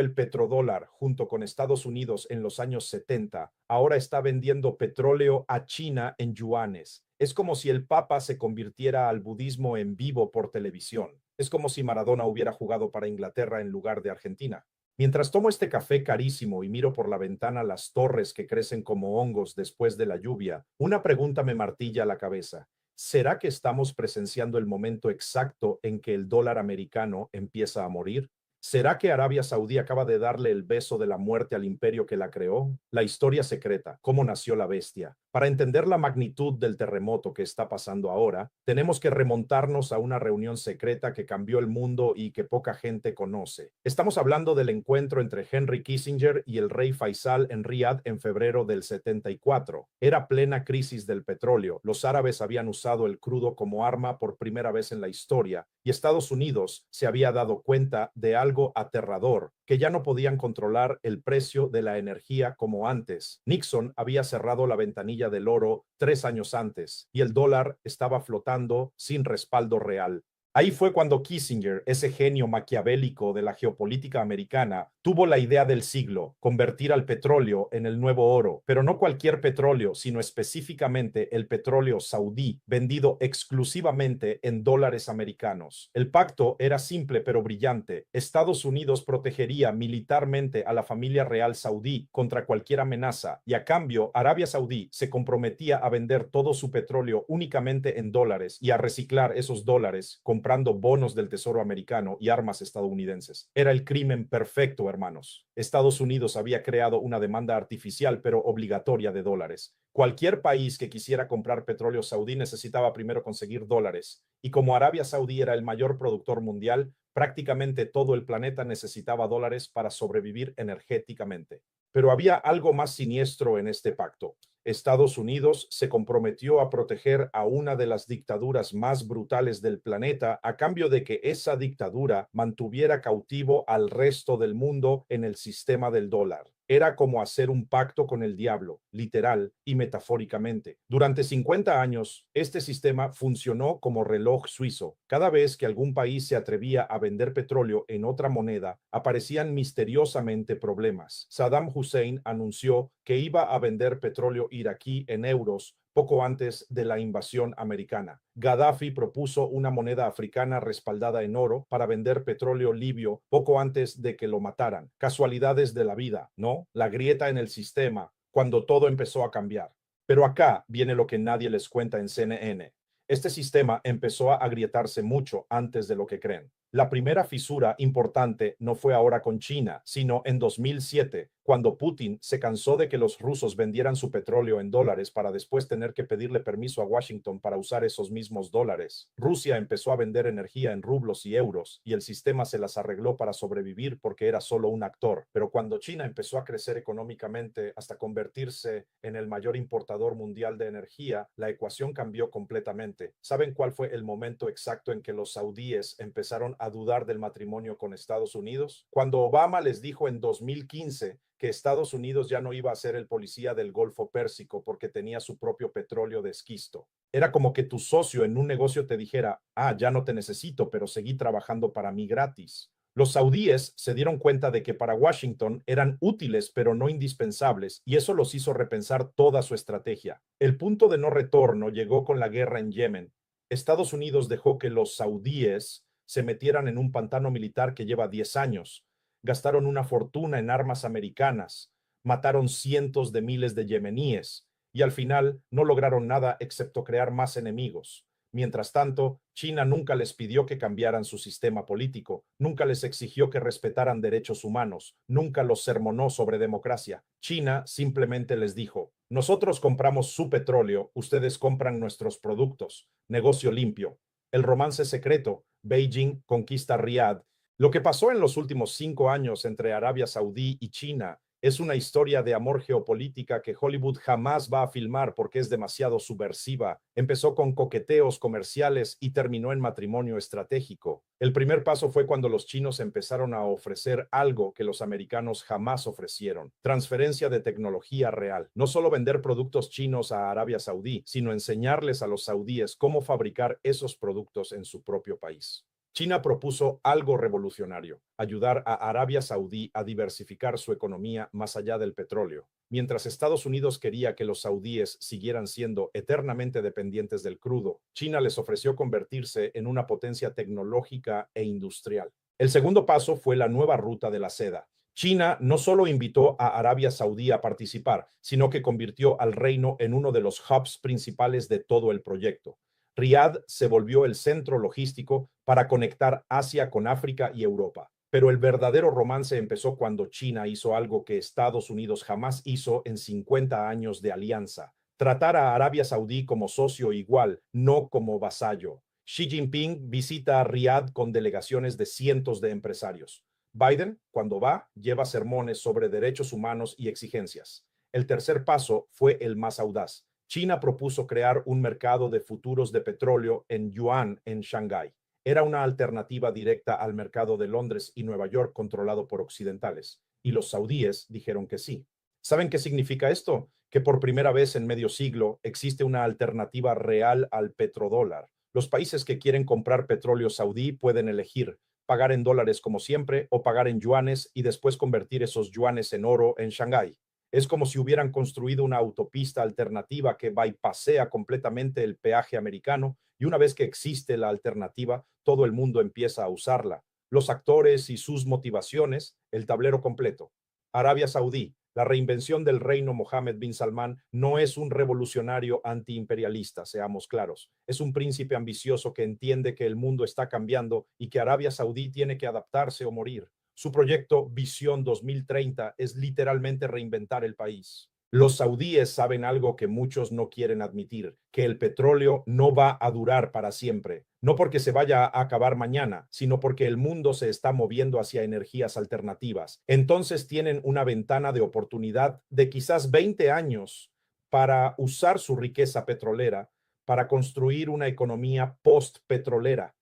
El petrodólar, junto con Estados Unidos en los años 70, ahora está vendiendo petróleo a China en yuanes. Es como si el Papa se convirtiera al budismo en vivo por televisión. Es como si Maradona hubiera jugado para Inglaterra en lugar de Argentina. Mientras tomo este café carísimo y miro por la ventana las torres que crecen como hongos después de la lluvia, una pregunta me martilla la cabeza. ¿Será que estamos presenciando el momento exacto en que el dólar americano empieza a morir? ¿Será que Arabia Saudí acaba de darle el beso de la muerte al imperio que la creó? La historia secreta, cómo nació la bestia. Para entender la magnitud del terremoto que está pasando ahora, tenemos que remontarnos a una reunión secreta que cambió el mundo y que poca gente conoce. Estamos hablando del encuentro entre Henry Kissinger y el rey Faisal en Riad en febrero del 74. Era plena crisis del petróleo. Los árabes habían usado el crudo como arma por primera vez en la historia y Estados Unidos se había dado cuenta de algo aterrador, que ya no podían controlar el precio de la energía como antes. Nixon había cerrado la ventanilla del oro 3 años antes y el dólar estaba flotando sin respaldo real. Ahí fue cuando Kissinger, ese genio maquiavélico de la geopolítica americana, tuvo la idea del siglo, convertir al petróleo en el nuevo oro, pero no cualquier petróleo, sino específicamente el petróleo saudí, vendido exclusivamente en dólares americanos. El pacto era simple pero brillante. Estados Unidos protegería militarmente a la familia real saudí contra cualquier amenaza y a cambio Arabia Saudí se comprometía a vender todo su petróleo únicamente en dólares y a reciclar esos dólares comprando bonos del Tesoro americano y armas estadounidenses. Era el crimen perfecto, hermanos. Estados Unidos había creado una demanda artificial pero obligatoria de dólares. Cualquier país que quisiera comprar petróleo saudí necesitaba primero conseguir dólares. Y como Arabia Saudí era el mayor productor mundial, prácticamente todo el planeta necesitaba dólares para sobrevivir energéticamente. Pero había algo más siniestro en este pacto. Estados Unidos se comprometió a proteger a una de las dictaduras más brutales del planeta a cambio de que esa dictadura mantuviera cautivo al resto del mundo en el sistema del dólar. Era como hacer un pacto con el diablo, literal y metafóricamente. Durante 50 años, este sistema funcionó como reloj suizo. Cada vez que algún país se atrevía a vender petróleo en otra moneda, aparecían misteriosamente problemas. Saddam Hussein anunció que iba a vender petróleo iraquí en euros poco antes de la invasión americana. Gaddafi propuso una moneda africana respaldada en oro para vender petróleo libio poco antes de que lo mataran. Casualidades de la vida, ¿no? La grieta en el sistema, cuando todo empezó a cambiar. Pero acá viene lo que nadie les cuenta en CNN. Este sistema empezó a agrietarse mucho antes de lo que creen. La primera fisura importante no fue ahora con China, sino en 2007, cuando Putin se cansó de que los rusos vendieran su petróleo en dólares para después tener que pedirle permiso a Washington para usar esos mismos dólares. Rusia empezó a vender energía en rublos y euros y el sistema se las arregló para sobrevivir porque era solo un actor. Pero cuando China empezó a crecer económicamente hasta convertirse en el mayor importador mundial de energía, la ecuación cambió completamente. ¿Saben cuál fue el momento exacto en que los saudíes empezaron a dudar del matrimonio con Estados Unidos? Cuando Obama les dijo en 2015 que Estados Unidos ya no iba a ser el policía del Golfo Pérsico porque tenía su propio petróleo de esquisto. Era como que tu socio en un negocio te dijera, ya no te necesito, pero seguí trabajando para mí gratis. Los saudíes se dieron cuenta de que para Washington eran útiles pero no indispensables y eso los hizo repensar toda su estrategia. El punto de no retorno llegó con la guerra en Yemen. Estados Unidos dejó que los saudíes se metieran en un pantano militar que lleva 10 años. Gastaron una fortuna en armas americanas, mataron cientos de miles de yemeníes y al final no lograron nada excepto crear más enemigos. Mientras tanto, China nunca les pidió que cambiaran su sistema político, nunca les exigió que respetaran derechos humanos, nunca los sermonó sobre democracia. China simplemente les dijo, nosotros compramos su petróleo, ustedes compran nuestros productos. Negocio limpio. El romance secreto, Beijing conquista Riad. Lo que pasó en los últimos 5 años entre Arabia Saudí y China es una historia de amor geopolítica que Hollywood jamás va a filmar porque es demasiado subversiva. Empezó con coqueteos comerciales y terminó en matrimonio estratégico. El primer paso fue cuando los chinos empezaron a ofrecer algo que los americanos jamás ofrecieron: transferencia de tecnología real. No solo vender productos chinos a Arabia Saudí, sino enseñarles a los saudíes cómo fabricar esos productos en su propio país. China propuso algo revolucionario: ayudar a Arabia Saudí a diversificar su economía más allá del petróleo. Mientras Estados Unidos quería que los saudíes siguieran siendo eternamente dependientes del crudo, China les ofreció convertirse en una potencia tecnológica e industrial. El segundo paso fue la nueva ruta de la seda. China no solo invitó a Arabia Saudí a participar, sino que convirtió al reino en uno de los hubs principales de todo el proyecto. Riad se volvió el centro logístico para conectar Asia con África y Europa. Pero el verdadero romance empezó cuando China hizo algo que Estados Unidos jamás hizo en 50 años de alianza: tratar a Arabia Saudí como socio igual, no como vasallo. Xi Jinping visita a Riad con delegaciones de cientos de empresarios. Biden, cuando va, lleva sermones sobre derechos humanos y exigencias. El tercer paso fue el más audaz. China propuso crear un mercado de futuros de petróleo en yuan en Shanghái. Era una alternativa directa al mercado de Londres y Nueva York controlado por occidentales. Y los saudíes dijeron que sí. ¿Saben qué significa esto? Que por primera vez en medio siglo existe una alternativa real al petrodólar. Los países que quieren comprar petróleo saudí pueden elegir pagar en dólares como siempre o pagar en yuanes y después convertir esos yuanes en oro en Shanghái. Es como si hubieran construido una autopista alternativa que bypassea completamente el peaje americano, y una vez que existe la alternativa, todo el mundo empieza a usarla. Los actores y sus motivaciones, el tablero completo. Arabia Saudí, la reinvención del reino Mohammed bin Salman, no es un revolucionario antiimperialista, seamos claros. Es un príncipe ambicioso que entiende que el mundo está cambiando y que Arabia Saudí tiene que adaptarse o morir. Su proyecto Visión 2030 es literalmente reinventar el país. Los saudíes saben algo que muchos no quieren admitir: que el petróleo no va a durar para siempre. No porque se vaya a acabar mañana, sino porque el mundo se está moviendo hacia energías alternativas. Entonces tienen una ventana de oportunidad de quizás 20 años para usar su riqueza petrolera para construir una economía post-petrolera.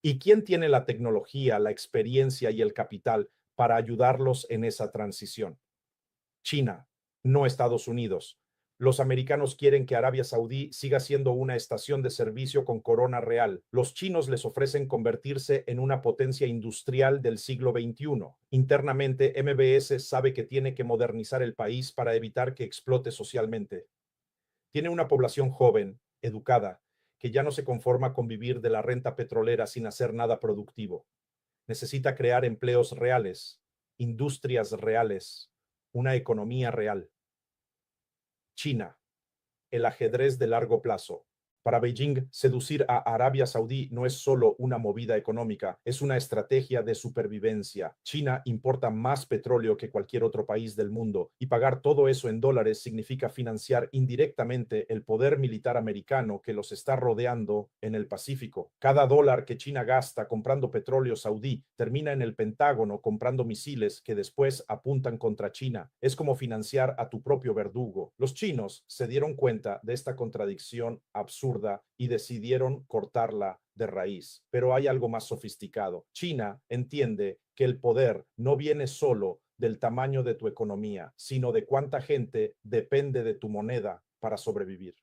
¿Y quién tiene la tecnología, la experiencia y el capital para ayudarlos en esa transición? China, no Estados Unidos. Los americanos quieren que Arabia Saudí siga siendo una estación de servicio con corona real. Los chinos les ofrecen convertirse en una potencia industrial del siglo XXI. Internamente, MBS sabe que tiene que modernizar el país para evitar que explote socialmente. Tiene una población joven, educada, que ya no se conforma con vivir de la renta petrolera sin hacer nada productivo. Necesita crear empleos reales, industrias reales, una economía real. China, el ajedrez de largo plazo. Para Beijing, seducir a Arabia Saudí no es solo una movida económica, es una estrategia de supervivencia. China importa más petróleo que cualquier otro país del mundo, y pagar todo eso en dólares significa financiar indirectamente el poder militar americano que los está rodeando en el Pacífico. Cada dólar que China gasta comprando petróleo saudí termina en el Pentágono comprando misiles que después apuntan contra China. Es como financiar a tu propio verdugo. Los chinos se dieron cuenta de esta contradicción absurda y decidieron cortarla de raíz. Pero hay algo más sofisticado. China entiende que el poder no viene solo del tamaño de tu economía, sino de cuánta gente depende de tu moneda para sobrevivir.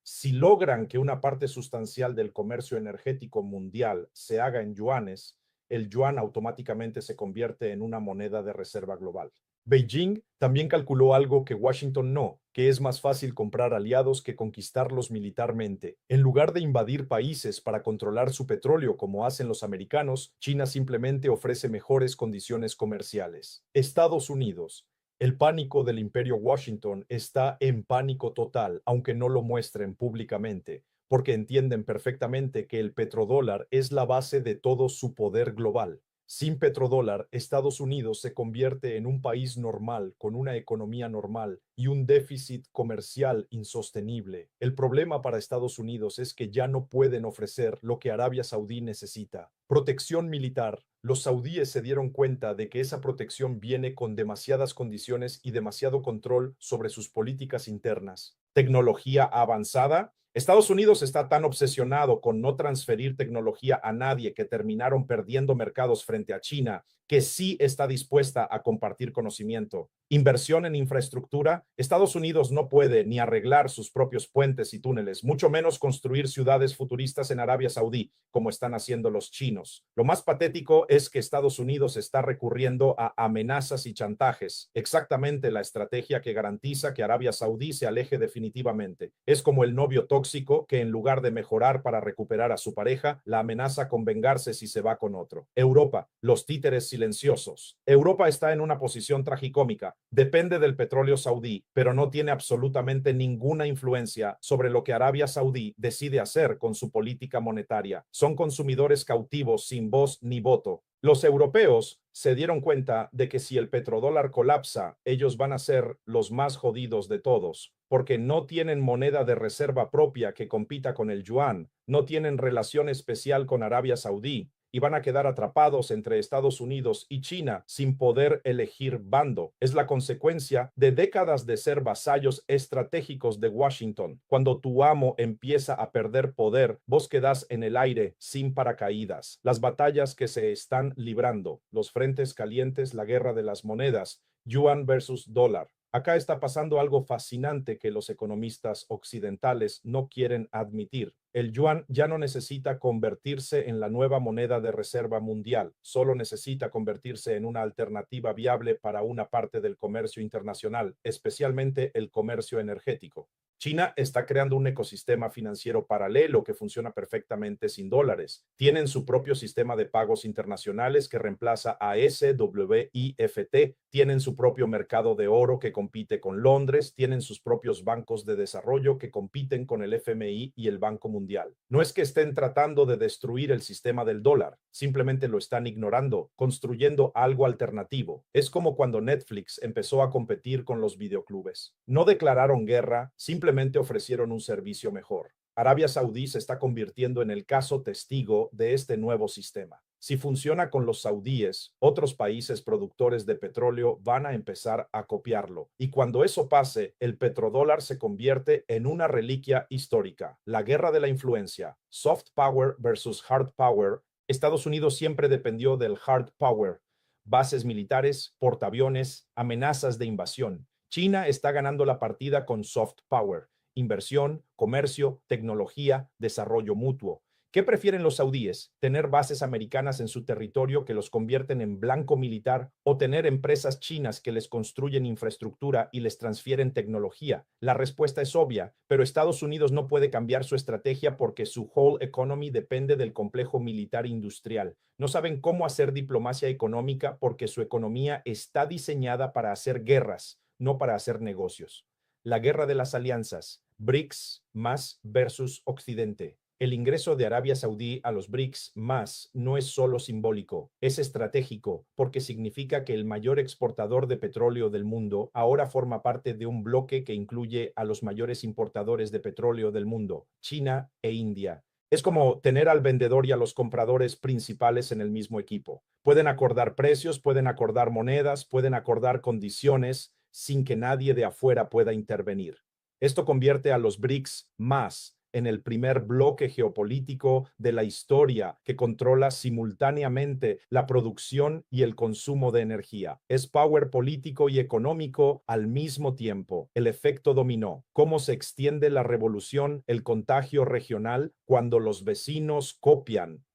Si logran que una parte sustancial del comercio energético mundial se haga en yuanes, el yuan automáticamente se convierte en una moneda de reserva global. Beijing también calculó algo que Washington no, que es más fácil comprar aliados que conquistarlos militarmente. En lugar de invadir países para controlar su petróleo como hacen los americanos, China simplemente ofrece mejores condiciones comerciales. Estados Unidos. El pánico del imperio Washington está en pánico total, aunque no lo muestren públicamente, porque entienden perfectamente que el petrodólar es la base de todo su poder global. Sin petrodólar, Estados Unidos se convierte en un país normal, con una economía normal y un déficit comercial insostenible. El problema para Estados Unidos es que ya no pueden ofrecer lo que Arabia Saudí necesita: protección militar. Los saudíes se dieron cuenta de que esa protección viene con demasiadas condiciones y demasiado control sobre sus políticas internas. Tecnología avanzada. Estados Unidos está tan obsesionado con no transferir tecnología a nadie que terminaron perdiendo mercados frente a China, que sí está dispuesta a compartir conocimiento. Inversión en infraestructura. Estados Unidos no puede ni arreglar sus propios puentes y túneles, mucho menos construir ciudades futuristas en Arabia Saudí, como están haciendo los chinos. Lo más patético es que Estados Unidos está recurriendo a amenazas y chantajes, exactamente la estrategia que garantiza que Arabia Saudí se aleje definitivamente. Es como el novio tóxico que en lugar de mejorar para recuperar a su pareja, la amenaza con vengarse si se va con otro. Europa, los títeres silenciosos. Europa está en una posición tragicómica. Depende del petróleo saudí, pero no tiene absolutamente ninguna influencia sobre lo que Arabia Saudí decide hacer con su política monetaria. Son consumidores cautivos sin voz ni voto. Los europeos se dieron cuenta de que si el petrodólar colapsa, ellos van a ser los más jodidos de todos, porque no tienen moneda de reserva propia que compita con el yuan, no tienen relación especial con Arabia Saudí, y van a quedar atrapados entre Estados Unidos y China sin poder elegir bando. Es la consecuencia de décadas de ser vasallos estratégicos de Washington. Cuando tu amo empieza a perder poder, vos quedás en el aire sin paracaídas. Las batallas que se están librando, los frentes calientes, la guerra de las monedas, yuan versus dólar. Acá está pasando algo fascinante que los economistas occidentales no quieren admitir. El yuan ya no necesita convertirse en la nueva moneda de reserva mundial, solo necesita convertirse en una alternativa viable para una parte del comercio internacional, especialmente el comercio energético. China está creando un ecosistema financiero paralelo que funciona perfectamente sin dólares. Tienen su propio sistema de pagos internacionales que reemplaza a SWIFT. Tienen su propio mercado de oro que compite con Londres. Tienen sus propios bancos de desarrollo que compiten con el FMI y el Banco Mundial. No es que estén tratando de destruir el sistema del dólar, simplemente lo están ignorando, construyendo algo alternativo. Es como cuando Netflix empezó a competir con los videoclubes. No declararon guerra, simplemente ofrecieron un servicio mejor. Arabia Saudí se está convirtiendo en el caso testigo de este nuevo sistema. Si funciona con los saudíes, otros países productores de petróleo van a empezar a copiarlo. Y cuando eso pase, el petrodólar se convierte en una reliquia histórica. La guerra de la influencia, soft power versus hard power. Estados Unidos siempre dependió del hard power, bases militares, portaaviones, amenazas de invasión. China está ganando la partida con soft power, inversión, comercio, tecnología, desarrollo mutuo. ¿Qué prefieren los saudíes? ¿Tener bases americanas en su territorio que los convierten en blanco militar o tener empresas chinas que les construyen infraestructura y les transfieren tecnología? La respuesta es obvia, pero Estados Unidos no puede cambiar su estrategia porque su whole economy depende del complejo militar industrial. No saben cómo hacer diplomacia económica porque su economía está diseñada para hacer guerras, no para hacer negocios. La guerra de las alianzas, BRICS más versus Occidente. El ingreso de Arabia Saudí a los BRICS más no es solo simbólico, es estratégico porque significa que el mayor exportador de petróleo del mundo ahora forma parte de un bloque que incluye a los mayores importadores de petróleo del mundo, China e India. Es como tener al vendedor y a los compradores principales en el mismo equipo. Pueden acordar precios, pueden acordar monedas, pueden acordar condiciones sin que nadie de afuera pueda intervenir. Esto convierte a los BRICS más en el primer bloque geopolítico de la historia que controla simultáneamente la producción y el consumo de energía. Es power político y económico al mismo tiempo. El efecto dominó. Cómo se extiende la revolución, el contagio regional cuando los vecinos copian.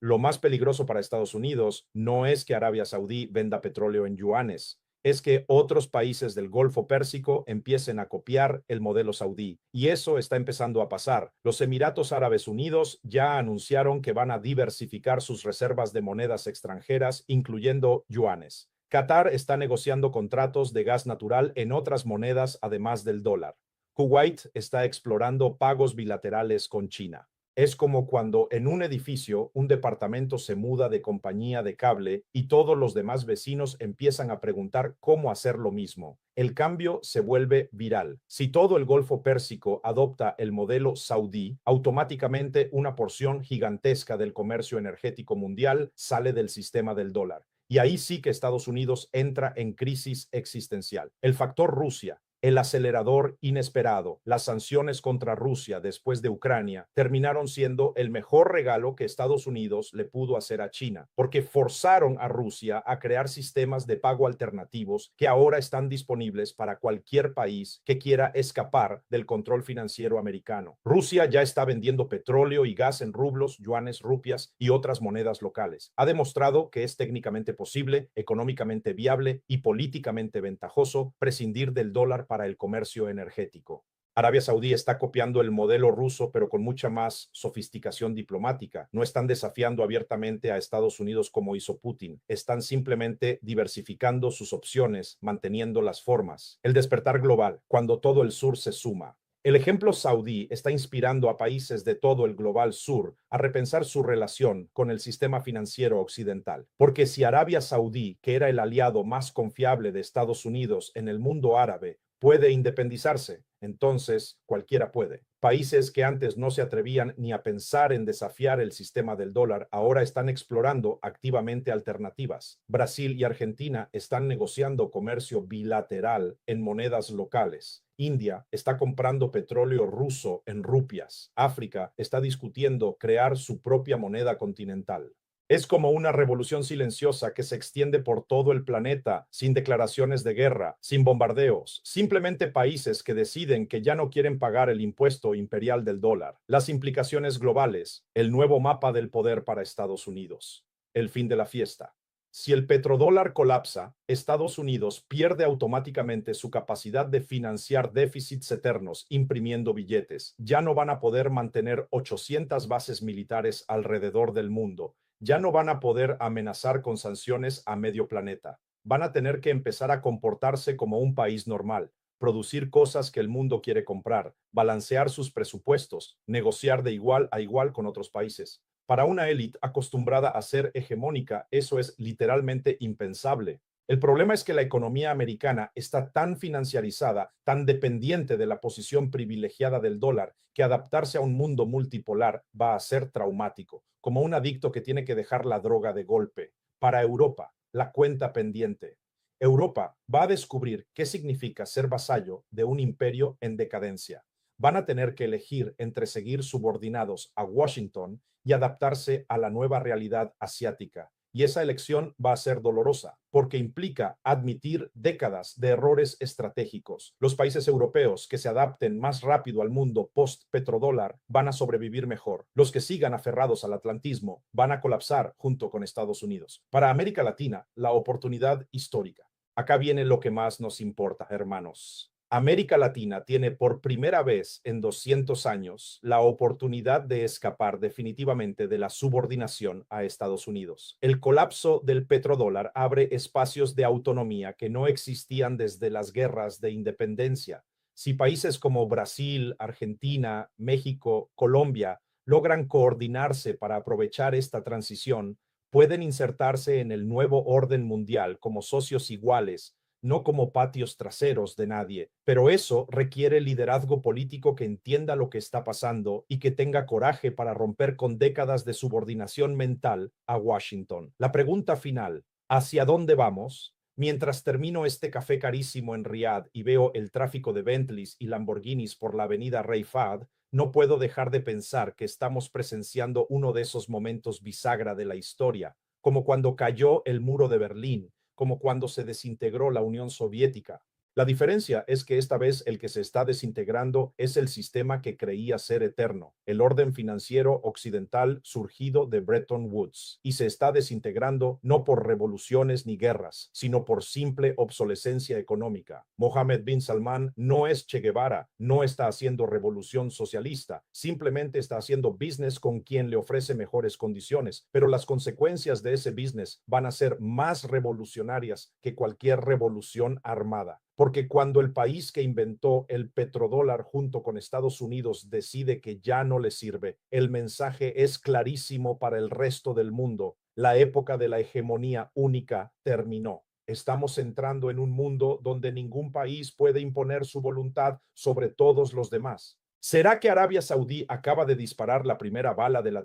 Lo más peligroso para Estados Unidos no es que Arabia Saudí venda petróleo en yuanes, es que otros países del Golfo Pérsico empiecen a copiar el modelo saudí. Y eso está empezando a pasar. Los Emiratos Árabes Unidos ya anunciaron que van a diversificar sus reservas de monedas extranjeras, incluyendo yuanes. Qatar está negociando contratos de gas natural en otras monedas además del dólar. Kuwait está explorando pagos bilaterales con China. Es como cuando en un edificio un departamento se muda de compañía de cable y todos los demás vecinos empiezan a preguntar cómo hacer lo mismo. El cambio se vuelve viral. Si todo el Golfo Pérsico adopta el modelo saudí, automáticamente una porción gigantesca del comercio energético mundial sale del sistema del dólar. Y ahí sí que Estados Unidos entra en crisis existencial. El factor Rusia. El acelerador inesperado, las sanciones contra Rusia después de Ucrania, terminaron siendo el mejor regalo que Estados Unidos le pudo hacer a China, porque forzaron a Rusia a crear sistemas de pago alternativos que ahora están disponibles para cualquier país que quiera escapar del control financiero americano. Rusia ya está vendiendo petróleo y gas en rublos, yuanes, rupias y otras monedas locales. Ha demostrado que es técnicamente posible, económicamente viable y políticamente ventajoso prescindir del dólar para el comercio energético. Arabia Saudí está copiando el modelo ruso, pero con mucha más sofisticación diplomática. No están desafiando abiertamente a Estados Unidos como hizo Putin. Están simplemente diversificando sus opciones, manteniendo las formas. El despertar global, cuando todo el sur se suma. El ejemplo saudí está inspirando a países de todo el global sur a repensar su relación con el sistema financiero occidental. Porque si Arabia Saudí, que era el aliado más confiable de Estados Unidos en el mundo árabe, puede independizarse, entonces cualquiera puede. Países que antes no se atrevían ni a pensar en desafiar el sistema del dólar ahora están explorando activamente alternativas. Brasil y Argentina están negociando comercio bilateral en monedas locales. India está comprando petróleo ruso en rupias. África está discutiendo crear su propia moneda continental. Es como una revolución silenciosa que se extiende por todo el planeta, sin declaraciones de guerra, sin bombardeos, simplemente países que deciden que ya no quieren pagar el impuesto imperial del dólar. Las implicaciones globales, el nuevo mapa del poder para Estados Unidos, el fin de la fiesta. Si el petrodólar colapsa, Estados Unidos pierde automáticamente su capacidad de financiar déficits eternos imprimiendo billetes. Ya no van a poder mantener 800 bases militares alrededor del mundo. Ya no van a poder amenazar con sanciones a medio planeta. Van a tener que empezar a comportarse como un país normal, producir cosas que el mundo quiere comprar, balancear sus presupuestos, negociar de igual a igual con otros países. Para una élite acostumbrada a ser hegemónica, eso es literalmente impensable. El problema es que la economía americana está tan financiarizada, tan dependiente de la posición privilegiada del dólar, que adaptarse a un mundo multipolar va a ser traumático, como un adicto que tiene que dejar la droga de golpe. Para Europa, la cuenta pendiente. Europa va a descubrir qué significa ser vasallo de un imperio en decadencia. Van a tener que elegir entre seguir subordinados a Washington y adaptarse a la nueva realidad asiática. Y esa elección va a ser dolorosa, porque implica admitir décadas de errores estratégicos. Los países europeos que se adapten más rápido al mundo post-petrodólar van a sobrevivir mejor. Los que sigan aferrados al atlantismo van a colapsar junto con Estados Unidos. Para América Latina, la oportunidad histórica. Acá viene lo que más nos importa, hermanos. América Latina tiene por primera vez en 200 años la oportunidad de escapar definitivamente de la subordinación a Estados Unidos. El colapso del petrodólar abre espacios de autonomía que no existían desde las guerras de independencia. Si países como Brasil, Argentina, México, Colombia logran coordinarse para aprovechar esta transición, pueden insertarse en el nuevo orden mundial como socios iguales, no como patios traseros de nadie, pero eso requiere liderazgo político que entienda lo que está pasando y que tenga coraje para romper con décadas de subordinación mental a Washington. La pregunta final, ¿hacia dónde vamos? Mientras termino este café carísimo en Riad y veo el tráfico de Bentleys y Lamborghinis por la avenida Rey Fahd, no puedo dejar de pensar que estamos presenciando uno de esos momentos bisagra de la historia, como cuando cayó el muro de Berlín, como cuando se desintegró la Unión Soviética. La diferencia es que esta vez el que se está desintegrando es el sistema que creía ser eterno, el orden financiero occidental surgido de Bretton Woods, y se está desintegrando no por revoluciones ni guerras, sino por simple obsolescencia económica. Mohammed bin Salman no es Che Guevara, no está haciendo revolución socialista, simplemente está haciendo business con quien le ofrece mejores condiciones, pero las consecuencias de ese business van a ser más revolucionarias que cualquier revolución armada. Porque cuando el país que inventó el petrodólar junto con Estados Unidos decide que ya no le sirve, el mensaje es clarísimo para el resto del mundo. La época de la hegemonía única terminó. Estamos entrando en un mundo donde ningún país puede imponer su voluntad sobre todos los demás. ¿Será que Arabia Saudí acaba de disparar la primera bala de la